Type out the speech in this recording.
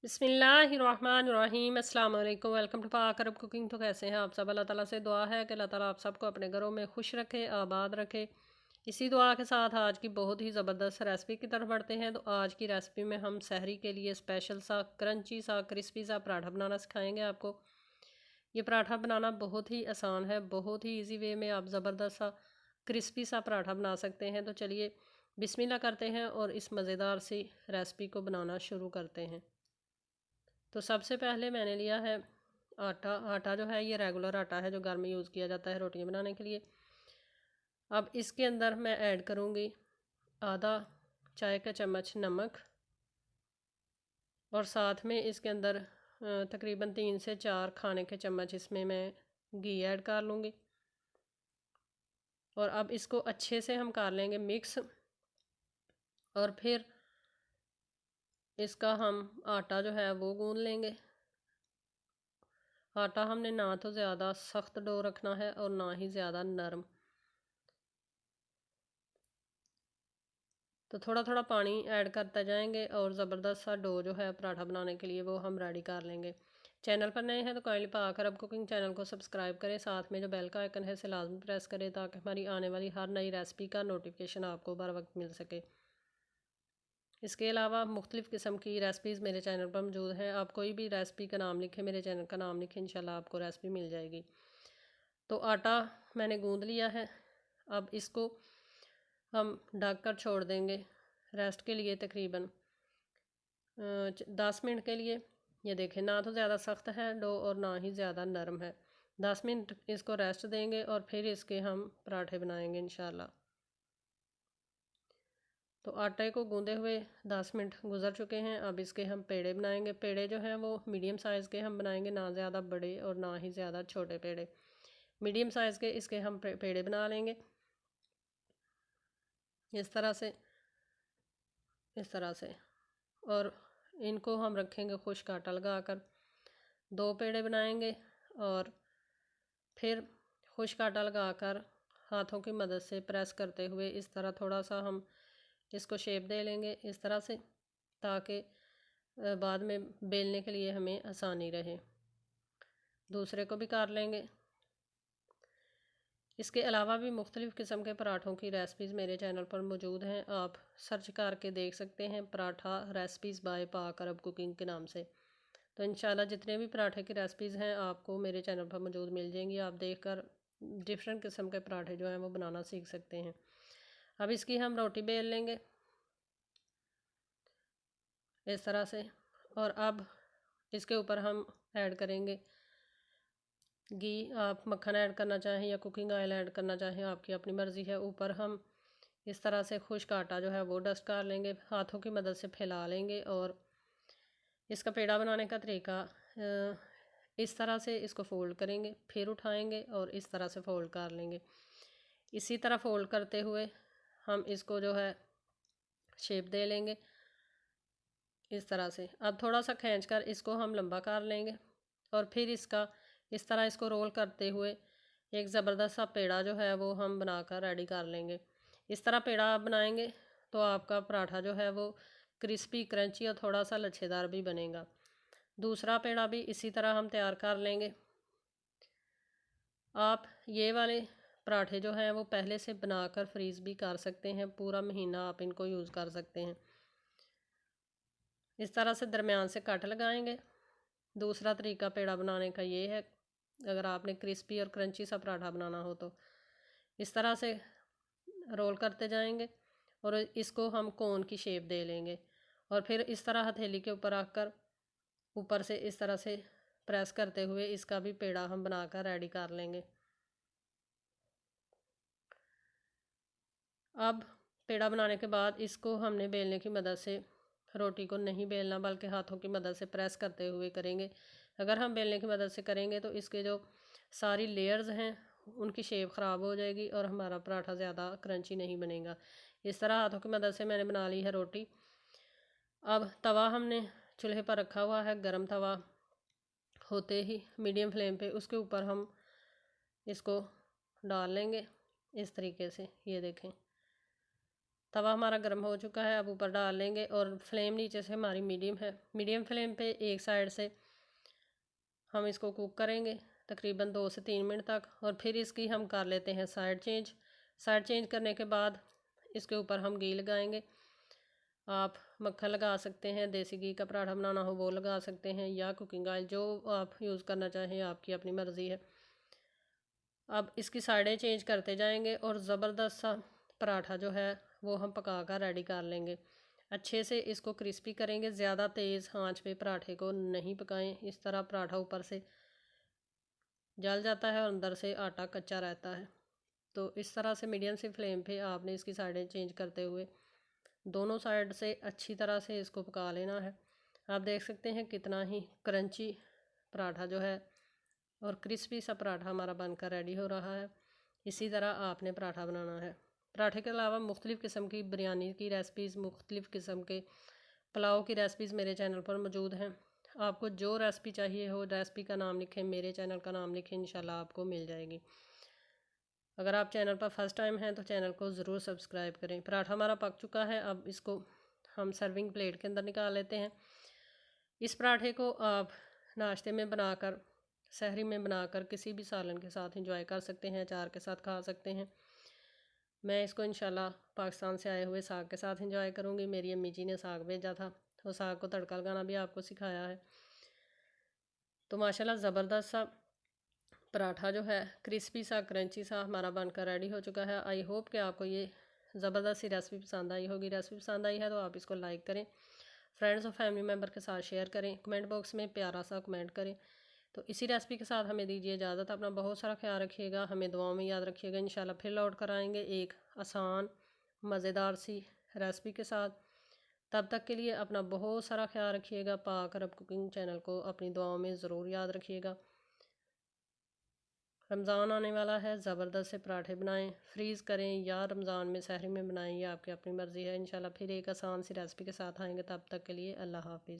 बिस्मिल्लाहिर्रहमानिर्रहीम अस्सलाम वालेकुम। वेलकम टू पाक अरब कुकिंग। तो कैसे हैं आप सब? अल्लाह ताला से दुआ है कि अल्लाह ताला आप सबको अपने घरों में खुश रखे, आबाद रखे। इसी दुआ के साथ आज की बहुत ही ज़बरदस्त रेसिपी की तरफ बढ़ते हैं। तो आज की रेसिपी में हम सहरी के लिए स्पेशल सा क्रंची सा क्रिस्पी सा पराठा बनाना सिखाएंगे आपको। ये पराठा बनाना बहुत ही आसान है, बहुत ही ईजी वे में आप ज़बरदस्त सा क्रिस्पी सा पराठा बना सकते हैं। तो चलिए बिस्मिल्लाह करते हैं और इस मज़ेदार सी रेसिपी को बनाना शुरू करते हैं। तो सबसे पहले मैंने लिया है आटा। आटा जो है ये रेगुलर आटा है जो घर में यूज़ किया जाता है रोटियां बनाने के लिए। अब इसके अंदर मैं ऐड करूँगी आधा चाय का चम्मच नमक, और साथ में इसके अंदर तकरीबन 3 से 4 खाने के चम्मच इसमें मैं घी ऐड कर लूँगी। और अब इसको अच्छे से हम कर लेंगे मिक्स, और फिर इसका हम आटा जो है वो गूंद लेंगे। आटा हमने ना तो ज़्यादा सख्त डो रखना है और ना ही ज़्यादा नरम। तो थोड़ा थोड़ा पानी ऐड करते जाएंगे और ज़बरदस्त सा डो जो है पराठा बनाने के लिए वो हम रेडी कर लेंगे। चैनल पर नए हैं तो काइंडली पाक अरब कुकिंग चैनल को सब्सक्राइब करें, साथ में जो बेल का आइकन है इसे लाजमी प्रेस करें ताकि हमारी आने वाली हर नई रेसिपी का नोटिफिकेशन आपको बर वक्त मिल सके। इसके अलावा मुख्तलिफ़ किस्म की रेसिपीज़ मेरे चैनल पर मौजूद हैं। आप कोई भी रेसिपी का नाम लिखें, मेरे चैनल का नाम लिखें, इंशाल्लाह आपको रेसिपी मिल जाएगी। तो आटा मैंने गूंद लिया है। अब इसको हम ढक कर छोड़ देंगे रेस्ट के लिए तकरीबन 10 मिनट के लिए। ये देखें ना तो ज़्यादा सख्त है डो और ना ही ज़्यादा नरम है। 10 मिनट इसको रेस्ट देंगे और फिर इसके हम पराठे बनाएंगे इंशाल्लाह। तो आटे को गूंदे हुए 10 मिनट गुजर चुके हैं। अब इसके हम पेड़े बनाएंगे। पेड़े जो हैं वो मीडियम साइज़ के हम बनाएंगे, ना ज़्यादा बड़े और ना ही ज़्यादा छोटे पेड़े। मीडियम साइज़ के इसके हम पेड़े बना लेंगे इस तरह से, इस तरह से। और इनको हम रखेंगे खुश्क आटा लगाकर। 2 पेड़े बनाएंगे और फिर खुश्क आटा लगाकर हाथों की मदद से प्रेस करते हुए इस तरह थोड़ा सा हम इसको शेप दे लेंगे इस तरह से, ताकि बाद में बेलने के लिए हमें आसानी रहे। दूसरे को भी कर लेंगे। इसके अलावा भी मुख्तलिफ़ किस्म के पराठों की रेसिपीज़ मेरे चैनल पर मौजूद हैं। आप सर्च करके देख सकते हैं पराठा रेसिपीज़ बाय पाक अरब कुकिंग के नाम से। तो इंशाल्लाह जितने भी पराठे की रेसिपीज़ हैं आपको मेरे चैनल पर मौजूद मिल जाएंगी। आप देखकर डिफरेंट किस्म के पराठे जो हैं वो बनाना सीख सकते हैं। अब इसकी हम रोटी बेल लेंगे इस तरह से। और अब इसके ऊपर हम ऐड करेंगे घी। आप मक्खन ऐड करना चाहें या कुकिंग ऑयल ऐड करना चाहें, आपकी अपनी मर्ज़ी है। ऊपर हम इस तरह से खुश्क आटा जो है वो डस्ट कर लेंगे, हाथों की मदद से फैला लेंगे। और इसका पेड़ा बनाने का तरीका इस तरह से इसको फ़ोल्ड करेंगे, फिर उठाएंगे और इस तरह से फ़ोल्ड कर लेंगे। इसी तरह फ़ोल्ड करते हुए हम इसको जो है शेप दे लेंगे इस तरह से। अब थोड़ा सा खींच कर इसको हम लंबा कर लेंगे और फिर इसका इस तरह इसको रोल करते हुए एक ज़बरदस्त सा पेड़ा जो है वो हम बनाकर रेडी कर लेंगे। इस तरह पेड़ा आप बनाएंगे तो आपका पराठा जो है वो क्रिस्पी क्रंची और थोड़ा सा लच्छेदार भी बनेगा। दूसरा पेड़ा भी इसी तरह हम तैयार कर लेंगे। आप ये वाले पराठे जो हैं वो पहले से बनाकर फ्रीज़ भी कर सकते हैं, पूरा महीना आप इनको यूज़ कर सकते हैं। इस तरह से दरमियान से कट लगाएंगे। दूसरा तरीका पेड़ा बनाने का ये है, अगर आपने क्रिस्पी और क्रंची सा पराठा बनाना हो तो इस तरह से रोल करते जाएंगे और इसको हम कोन की शेप दे लेंगे। और फिर इस तरह हथेली के ऊपर रखकर ऊपर से इस तरह से प्रेस करते हुए इसका भी पेड़ा हम बनाकर रेडी कर लेंगे। अब पेड़ा बनाने के बाद इसको हमने बेलने की मदद से, रोटी को नहीं बेलना बल्कि हाथों की मदद से प्रेस करते हुए करेंगे। अगर हम बेलने की मदद से करेंगे तो इसके जो सारी लेयर्स हैं उनकी शेप ख़राब हो जाएगी और हमारा पराठा ज़्यादा क्रंची नहीं बनेगा। इस तरह हाथों की मदद से मैंने बना ली है रोटी। अब तवा हमने चूल्हे पर रखा हुआ है, गरम तवा होते ही मीडियम फ्लेम पे उसके ऊपर हम इसको डाल लेंगे इस तरीके से। ये देखें तवा हमारा गर्म हो चुका है, अब ऊपर डाल लेंगे और फ्लेम नीचे से हमारी मीडियम है। मीडियम फ्लेम पे एक साइड से हम इसको कुक करेंगे तकरीबन 2 से 3 मिनट तक, और फिर इसकी हम कर लेते हैं साइड चेंज। साइड चेंज करने के बाद इसके ऊपर हम घी लगाएंगे। आप मक्खन लगा सकते हैं, देसी घी का पराठा बनाना हो वो लगा सकते हैं, या कुकिंग ऑयल, जो आप यूज़ करना चाहें आपकी अपनी मर्ज़ी है। अब इसकी साइडें चेंज करते जाएंगे और ज़बरदस्त सा पराठा जो है वो हम पका कर रेडी कर लेंगे। अच्छे से इसको क्रिस्पी करेंगे, ज़्यादा तेज़ आंच पे पराठे को नहीं पकाएं, इस तरह पराठा ऊपर से जल जाता है और अंदर से आटा कच्चा रहता है। तो इस तरह से मीडियम सी फ्लेम पे आपने इसकी साइडें चेंज करते हुए दोनों साइड से अच्छी तरह से इसको पका लेना है। आप देख सकते हैं कितना ही क्रंची पराठा जो है और क्रिस्पी सा पराठा हमारा बनकर रेडी हो रहा है। इसी तरह आपने पराठा बनाना है। पराठे के अलावा मुख्तलिफ़ किस्म की बिरयानी की रेसिपीज़, मुख्तलिफ़ किस्म के पुलाव की रेसिपीज़ मेरे चैनल पर मौजूद हैं। आपको जो रेसिपी चाहिए हो, रेसिपी का नाम लिखें, मेरे चैनल का नाम लिखें, इंशाल्लाह आपको मिल जाएगी। अगर आप चैनल पर फर्स्ट टाइम हैं तो चैनल को ज़रूर सब्सक्राइब करें। पराठा हमारा पक चुका है, अब इसको हम सर्विंग प्लेट के अंदर निकाल लेते हैं। इस पराठे को आप नाश्ते में बनाकर, सहरी में बनाकर किसी भी सालन के साथ एंजॉय कर सकते हैं, अचार के साथ खा सकते हैं। मैं इसको इंशाल्लाह पाकिस्तान से आए हुए साग के साथ एंजॉय करूँगी। मेरी अम्मी जी ने साग भेजा था, तो साग को तड़का लगाना भी आपको सिखाया है। तो माशाल्लाह ज़बरदस्त सा पराठा जो है क्रिस्पी सा क्रंची सा हमारा बनकर रेडी हो चुका है। आई होप कि आपको ये ज़बरदस्त सी रेसिपी पसंद आई होगी। रेसिपी पसंद आई है तो आप इसको लाइक करें, फ्रेंड्स और फैमिली मेम्बर के साथ शेयर करें, कमेंट बॉक्स में प्यारा सा कमेंट करें। तो इसी रेसिपी के साथ हमें दीजिए इजाज़त। अपना बहुत सारा ख्याल रखिएगा, हमें दुआओं में याद रखिएगा। इंशाल्लाह फिर लौट कर आएंगे एक आसान मज़ेदार सी रेसिपी के साथ। तब तक के लिए अपना बहुत सारा ख्याल रखिएगा। पाक अरब कुकिंग चैनल को अपनी दुआओं में ज़रूर याद रखिएगा। रमज़ान आने वाला है, ज़बरदस्त से पराठे बनाएं, फ्रीज़ करें या रमज़ान में सहरी में बनाएं, ये आपकी अपनी मर्ज़ी है। इंशाल्लाह फिर एक आसान सी रेसिपी के साथ आएंगे। तब तक के लिए अल्लाह हाफ़िज़।